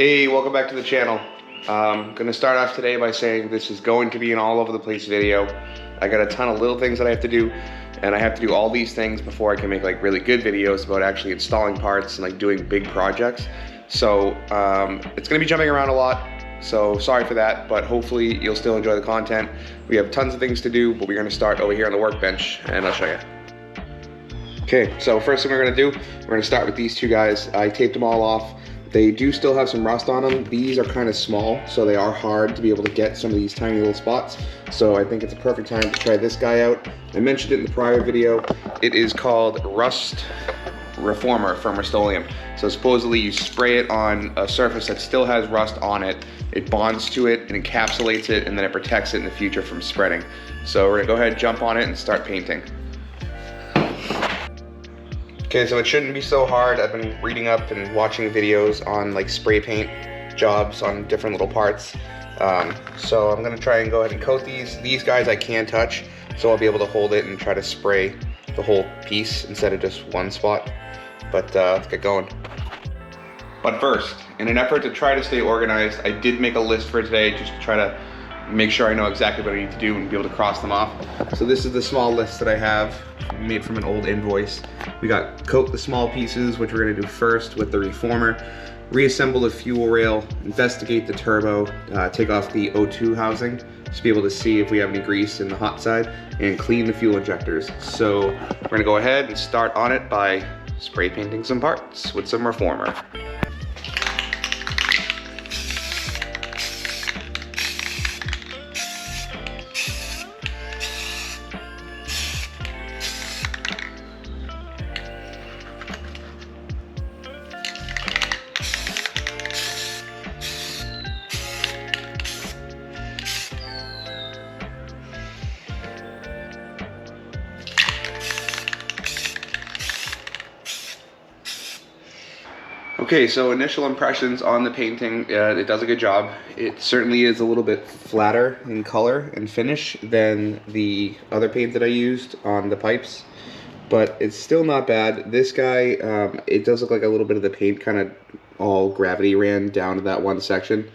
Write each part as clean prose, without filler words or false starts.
Hey, welcome back to the channel. I'm gonna start off today by saying this is going to be an all over the place video. I got a ton of little things that I have to do, and I have to do all these things before I can make like really good videos about actually installing parts and like doing big projects. So it's gonna be jumping around a lot, so sorry for that, but hopefully you'll still enjoy the content. We have tons of things to do, but we're gonna start over here on the workbench and I'll show you. Okay, so first thing we're gonna do, we're gonna start with these two guys. I taped them all off. They do still have some rust on them. These are kind of small, so they are hard to be able to get some of these tiny little spots. So I think it's a perfect time to try this guy out. I mentioned it in the prior video. It is called Rust Reformer from Rust-Oleum. So supposedly you spray it on a surface that still has rust on it. It bonds to it and encapsulates it, and then it protects it in the future from spreading. So we're gonna go ahead, jump on it, and start painting. Okay, so it shouldn't be so hard. I've been reading up and watching videos on like spray paint jobs on different little parts. So I'm gonna try and go ahead and coat these. These guys I can touch, so I'll be able to hold it and try to spray the whole piece instead of just one spot. But let's get going. But first, in an effort to try to stay organized, I did make a list for today just to try to make sure I know exactly what I need to do and be able to cross them off. So this is the small list that I have, made from an old invoice. We got coat the small pieces, which we're gonna do first with the reformer, reassemble the fuel rail, investigate the turbo, take off the O2 housing, just be able to see if we have any grease in the hot side, and clean the fuel injectors. So we're gonna go ahead and start on it by spray painting some parts with some reformer. Okay, so initial impressions on the painting, it does a good job. It certainly is a little bit flatter in color and finish than the other paint that I used on the pipes, but it's still not bad. This guy, it does look like a little bit of the paint kind of all gravity ran down to that one section.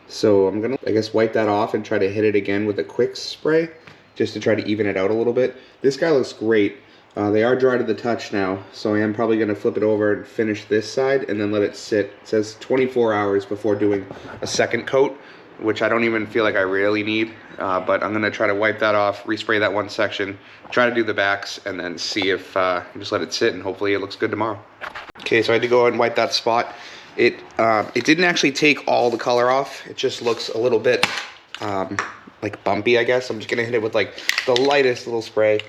So I'm gonna, I guess, wipe that off and try to hit it again with a quick spray, just to try to even it out a little bit. This guy looks great. They are dry to the touch now, so I am probably going to flip it over and finish this side and then let it sit. It says 24 hours before doing a second coat, which I don't even feel like I really need, but I'm going to try to wipe that off, respray that one section, try to do the backs, and then see if just let it sit, and hopefully it looks good tomorrow. Okay, so I had to go ahead and wipe that spot. It didn't actually take all the color off. It just looks a little bit like bumpy, I guess. I'm just going to hit it with like the lightest little spray,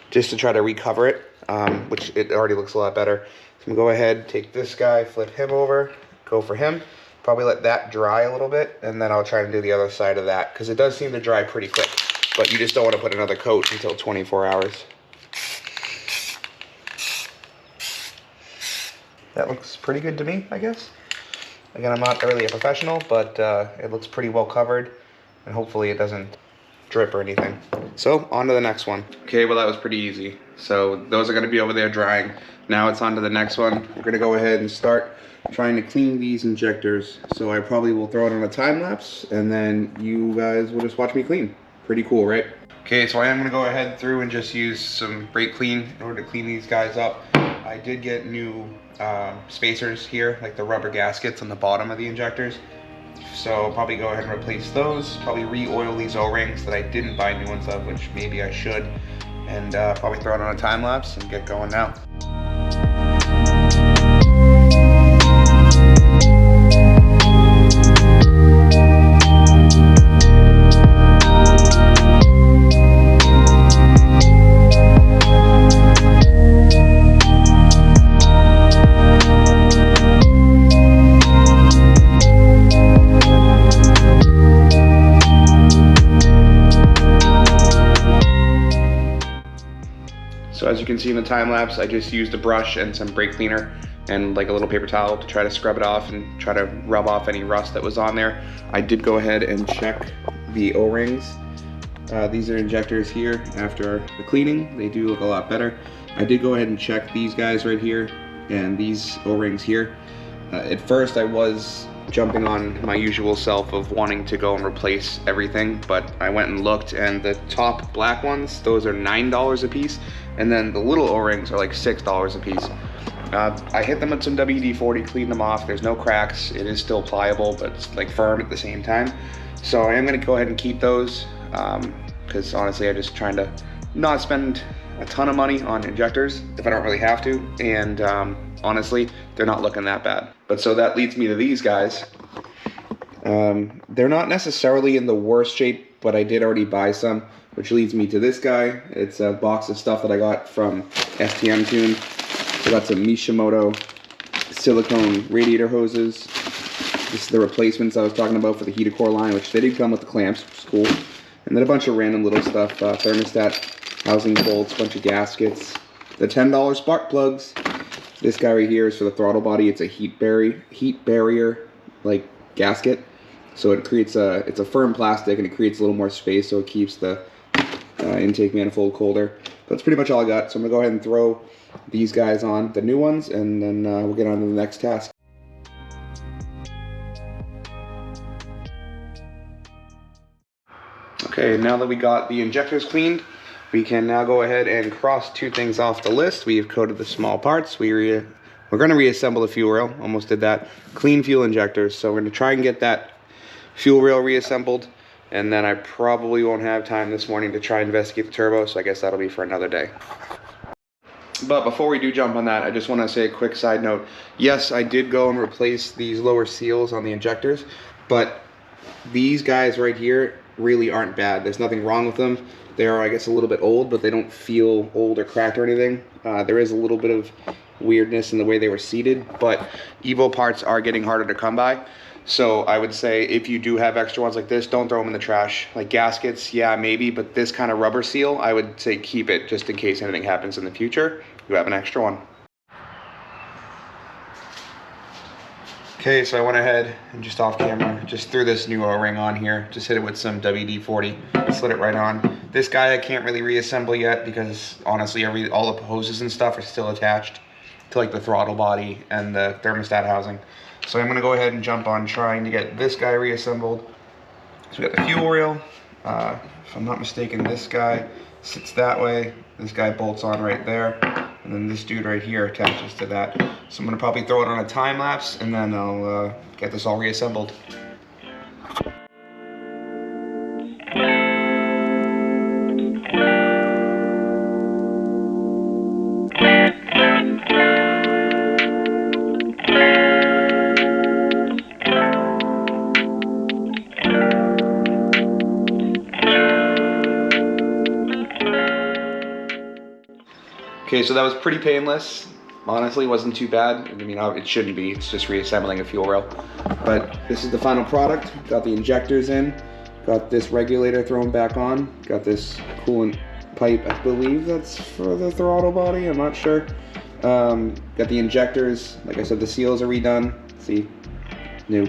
just to try to recover it, which it already looks a lot better. So I'm gonna go ahead, take this guy, flip him over, go for him. Probably let that dry a little bit, and then I'll try to do the other side of that, because it does seem to dry pretty quick, but you just don't want to put another coat until 24 hours. That looks pretty good to me, I guess. Again, I'm not really a professional, but it looks pretty well covered, and hopefully it doesn't drip or anything. So on to the next one. Okay, well that was pretty easy. So those are going to be over there drying. Now it's on to the next one. We're going to go ahead and start trying to clean these injectors. So I probably will throw it on a time lapse, and then you guys will just watch me clean. Pretty cool, right? Okay, so I am going to go ahead through and just use some brake clean in order to clean these guys up. I did get new spacers here, like the rubber gaskets on the bottom of the injectors. So I'll probably go ahead and replace those, probably re-oil these O-rings that I didn't buy new ones of, which maybe I should, and probably throw it on a time lapse and get going now. So as you can see in the time lapse, I just used a brush and some brake cleaner and like a little paper towel to try to scrub it off and try to rub off any rust that was on there. I did go ahead and check the O-rings. These are injectors here after the cleaning. They do look a lot better. I did go ahead and check these guys right here. and these O-rings here. At first I was jumping on my usual self of wanting to go and replace everything, but I went and looked, and the top black ones, those are $9 a piece, and then the little O-rings are like $6 a piece. I hit them with some WD-40, cleaned them off. There's no cracks. It is still pliable, but it's like firm at the same time. So I am going to go ahead and keep those because honestly, I'm just trying to not spend a ton of money on injectors if I don't really have to, and honestly, they're not looking that bad. But so that leads me to these guys. They're not necessarily in the worst shape, but I did already buy some, which leads me to this guy. It's a box of stuff that I got from STM Tune. I got some Mitsubishi silicone radiator hoses. This is the replacements I was talking about for the heater core line, which they did come with the clamps, which is cool. And then a bunch of random little stuff, thermostat, housing bolts, bunch of gaskets. The $10 spark plugs. This guy right here is for the throttle body. It's a heat barrier like gasket. So it creates it's a firm plastic, and it creates a little more space, so it keeps the intake manifold colder. That's pretty much all I got. So I'm gonna go ahead and throw these guys on, the new ones, and then we'll get on to the next task. Okay, now that we got the injectors cleaned, we can now go ahead and cross two things off the list. We have coated the small parts. We're going to reassemble the fuel rail. Almost did that. Clean fuel injectors. So we're going to try and get that fuel rail reassembled, and then I probably won't have time this morning to try and investigate the turbo, so I guess that'll be for another day. But before we do jump on that, I just want to say a quick side note. Yes, I did go and replace these lower seals on the injectors, but these guys right here really aren't bad. There's nothing wrong with them. They are, I guess, a little bit old, but they don't feel old or cracked or anything. There is a little bit of weirdness in the way they were seated, but Evo parts are getting harder to come by. So I would say if you do have extra ones like this, don't throw them in the trash. Like gaskets, yeah, maybe, but this kind of rubber seal, I would say keep it just in case anything happens in the future. You have an extra one. Okay, so I went ahead and just off camera, just threw this new O-ring on here. Just hit it with some WD-40, slid it right on. This guy I can't really reassemble yet because honestly, all the hoses and stuff are still attached to like the throttle body and the thermostat housing. So I'm gonna go ahead and jump on trying to get this guy reassembled. So we got the fuel rail. If I'm not mistaken, this guy sits that way. This guy bolts on right there. And then this dude right here attaches to that. So I'm gonna probably throw it on a time lapse, and then I'll get this all reassembled. Okay, so that was pretty painless. Honestly, wasn't too bad. I mean, it shouldn't be. It's just reassembling a fuel rail. But this is the final product. Got the injectors in. Got this regulator thrown back on. Got this coolant pipe. I believe that's for the throttle body. I'm not sure. Got the injectors. Like I said, the seals are redone. See, new.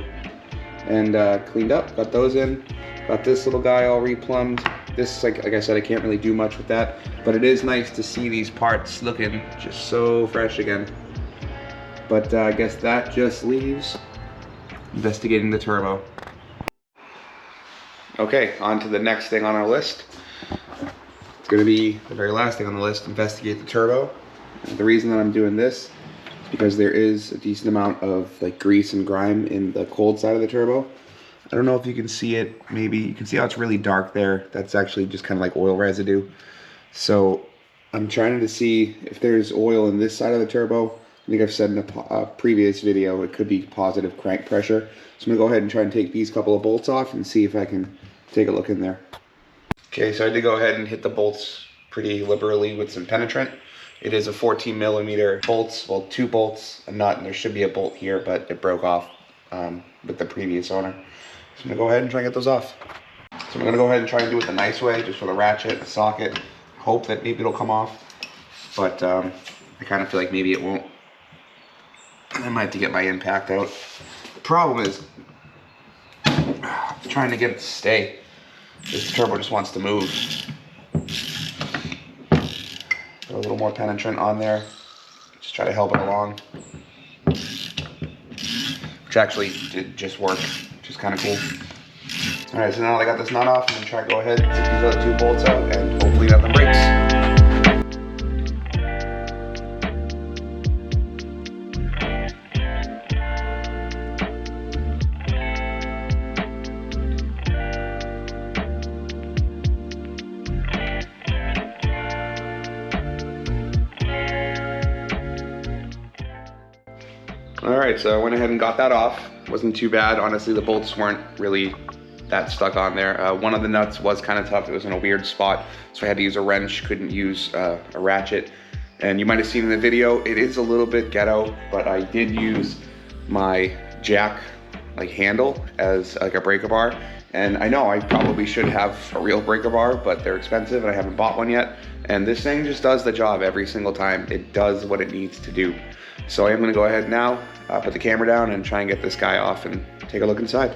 And cleaned up. Got those in. Got this little guy all replumbed. This, like I said, I can't really do much with that, but it is nice to see these parts looking just so fresh again. But I guess that just leaves investigating the turbo. Okay, on to the next thing on our list. It's going to be the very last thing on the list, investigate the turbo. And the reason that I'm doing this is because there is a decent amount of like grease and grime in the cold side of the turbo. I don't know if you can see it. Maybe you can see how it's really dark there. That's actually just kind of like oil residue. So I'm trying to see if there's oil in this side of the turbo. I think I've said in a previous video it could be positive crank pressure. So I'm gonna go ahead and try and take these couple of bolts off and see if I can take a look in there. Okay, so I did go ahead and hit the bolts pretty liberally with some penetrant. It is a 14mm bolts, well, 2 bolts, a nut, and there should be a bolt here, but it broke off with the previous owner. So I'm gonna go ahead and try and get those off. So I'm gonna go ahead and try and do it the nice way, just with a ratchet, a socket, hope that maybe it'll come off. But I kind of feel like maybe it won't. I might have to get my impact out. The problem is trying to get it to stay. This turbo just wants to move. Put a little more penetrant on there. Just try to help it along. Which actually did just work, which is kind of cool. Alright, so now that I got this nut off, I'm going to try to go ahead and take these other 2 bolts out, and hopefully nothing breaks. Alright, so I went ahead and got that off. Wasn't too bad. Honestly, the bolts weren't really that stuck on there. One of the nuts was kind of tough. It was in a weird spot, so I had to use a wrench, couldn't use a ratchet. And you might have seen in the video, it is a little bit ghetto, but I did use my jack handle as like a breaker bar. And I know I probably should have a real breaker bar, but they're expensive and I haven't bought one yet. And this thing just does the job every single time. It does what it needs to do. So I am gonna go ahead now, put the camera down and try and get this guy off and take a look inside.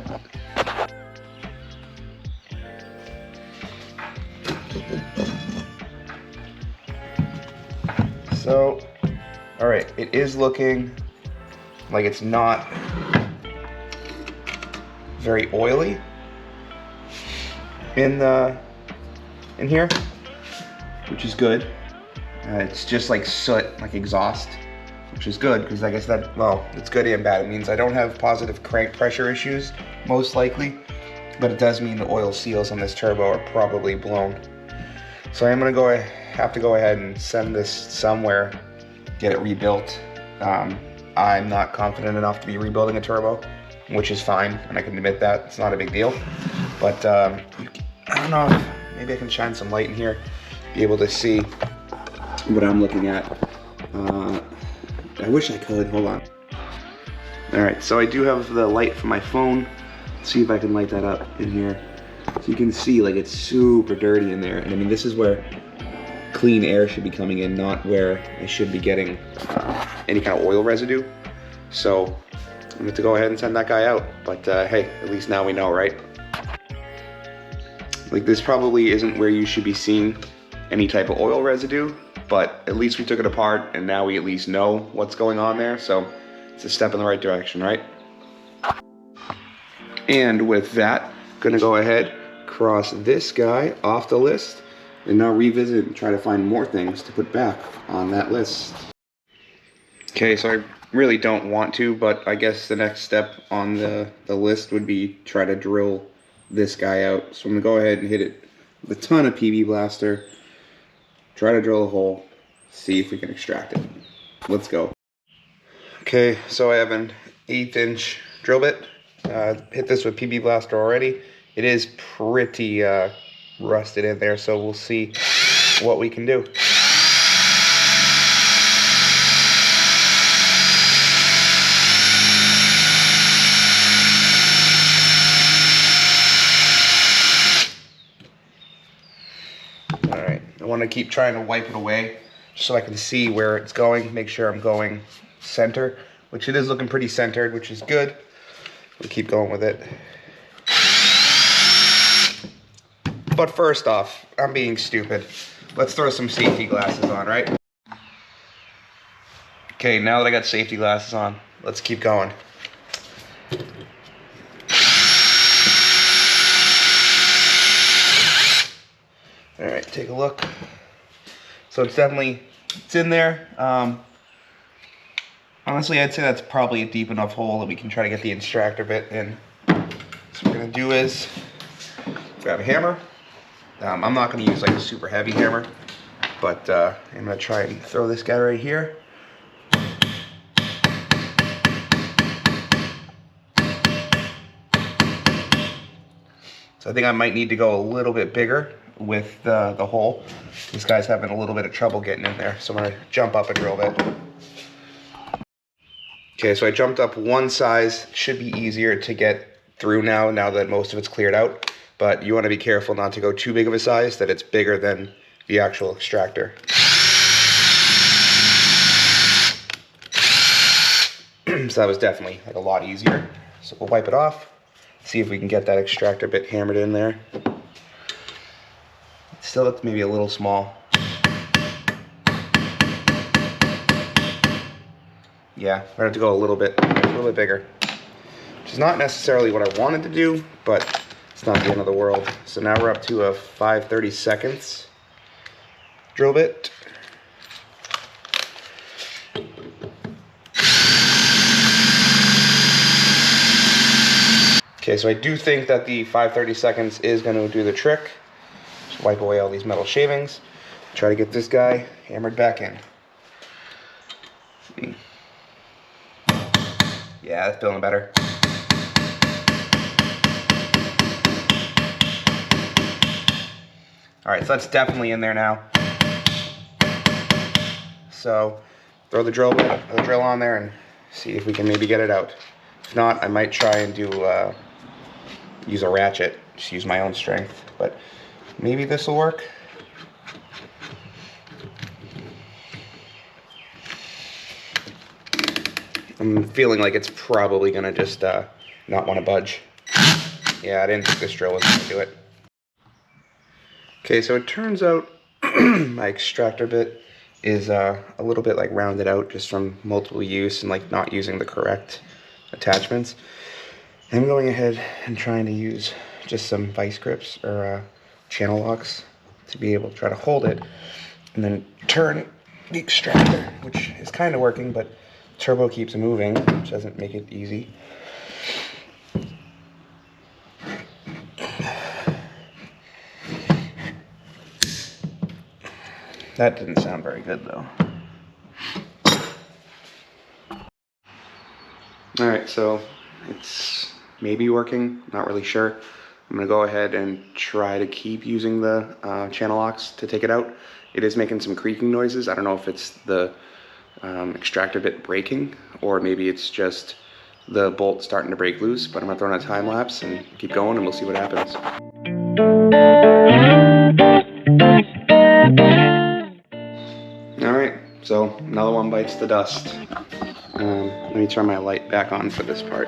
So, all right, it is looking like it's not very oily in here, which is good. It's just like soot, like exhaust, which is good because I guess that, well, it's good and bad. It means I don't have positive crank pressure issues, most likely, but it does mean the oil seals on this turbo are probably blown. So I'm gonna have to go ahead and send this somewhere, get it rebuilt. I'm not confident enough to be rebuilding a turbo, which is fine, and I can admit that, it's not a big deal. But I don't know, maybe I can shine some light in here, be able to see what I'm looking at. I wish I could, hold on. All right, so I do have the light from my phone. Let's see if I can light that up in here. So you can see like it's super dirty in there. And I mean, this is where clean air should be coming in, not where I should be getting any kind of oil residue. So I'm gonna have to go ahead and send that guy out. But hey, at least now we know, right? Like this probably isn't where you should be seeing any type of oil residue, but at least we took it apart and now we at least know what's going on there. So it's a step in the right direction, right? And with that, gonna go ahead, cross this guy off the list, and now revisit and try to find more things to put back on that list. Okay, so I really don't want to, but I guess the next step on the list would be try to drill this guy out. So I'm gonna go ahead and hit it with a ton of PB Blaster, try to drill a hole, see if we can extract it. Let's go. Okay, so I have an 1/8 inch drill bit. Hit this with PB Blaster already. It is pretty rusted in there, so we'll see what we can do. Alright, I want to keep trying to wipe it away just so I can see where it's going, make sure I'm going center, which it is looking pretty centered, which is good. We'll keep going with it. But first off, I'm being stupid. Let's throw some safety glasses on, right? Okay, now that I got safety glasses on, let's keep going. All right, take a look. So it's in there. Honestly, I'd say that's probably a deep enough hole that we can try to get the extractor bit in. So what we're gonna do is grab a hammer. I'm not gonna use like a super heavy hammer, but I'm gonna try and throw this guy right here. So I think I might need to go a little bit bigger with the hole. This guy's having a little bit of trouble getting in there, so I'm gonna jump up a drill bit. Okay, so I jumped up one size. Should be easier to get through now that most of it's cleared out. But you want to be careful not to go too big of a size, that it's bigger than the actual extractor. So that was definitely like a lot easier. So we'll wipe it off, see if we can get that extractor bit hammered in there. Still, it's maybe a little small. Yeah, I have to go a little bit bigger, which is not necessarily what I wanted to do, but it's not the end of the world. So now we're up to a 5/32 drill bit. Okay, so I do think that the 5/32 is going to do the trick. Just wipe away all these metal shavings. Try to get this guy hammered back in. See. Yeah, that's feeling better. All right, so that's definitely in there now. So throw the drill on there and see if we can maybe get it out. If not, I might try and use a ratchet. Just use my own strength, but maybe this will work. I'm feeling like it's probably gonna just not want to budge. Yeah, I didn't think this drill was gonna do it. Okay, so it turns out my extractor bit is a little bit like rounded out just from multiple use and like not using the correct attachments. I'm going ahead and trying to use just some vice grips or channel locks to be able to try to hold it and then turn the extractor, which is kind of working, but turbo keeps moving, which doesn't make it easy. That didn't sound very good though. Alright, so it's maybe working, not really sure. I'm going to go ahead and try to keep using the channel locks to take it out. It is making some creaking noises. I don't know if it's the extractor bit breaking or maybe it's just the bolt starting to break loose, but I'm going to throw in a time lapse and keep going and we'll see what happens. Alright, so another one bites the dust. Let me turn my light back on for this part.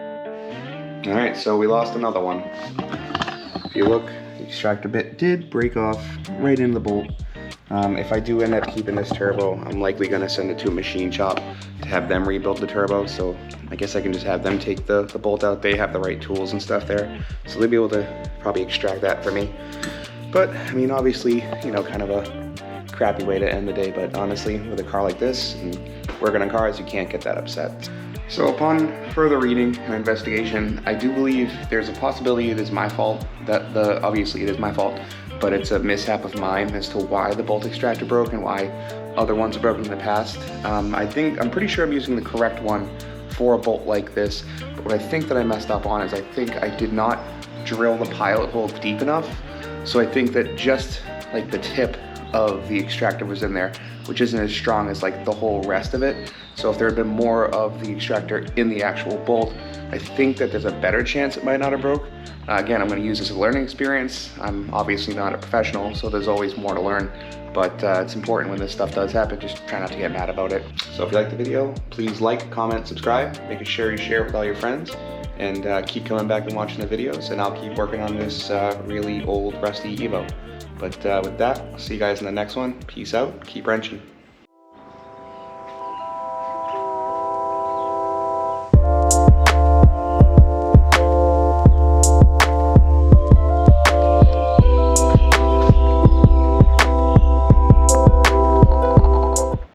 Alright, so we lost another one. If you look, the extractor bit did break off right in the bolt. If I do end up keeping this turbo, I'm likely going to send it to a machine shop to have them rebuild the turbo. So I guess I can just have them take the bolt out. They have the right tools and stuff there. So they'll be able to probably extract that for me. But, I mean, obviously, you know, kind of a crappy way to end the day. But honestly, with a car like this and working on cars, you can't get that upset. So upon further reading and investigation, I do believe there's a possibility it is my fault. Obviously it is my fault, but it's a mishap of mine as to why the bolt extractor broke and why other ones are broken in the past. I'm pretty sure I'm using the correct one for a bolt like this, but what I think that I messed up on is I think I did not drill the pilot hole deep enough. So I think that just like the tip of the extractor was in there, which isn't as strong as like the whole rest of it. So if there had been more of the extractor in the actual bolt, I think that there's a better chance it might not have broke. Again, I'm going to use this as a learning experience. I'm obviously not a professional, so there's always more to learn, but it's important when this stuff does happen, just try not to get mad about it. So if you like the video, please like, comment, subscribe, making sure you share it with all your friends, and keep coming back and watching the videos, and I'll keep working on this really old rusty Evo. But with that, I'll see you guys in the next one. Peace out, keep wrenching.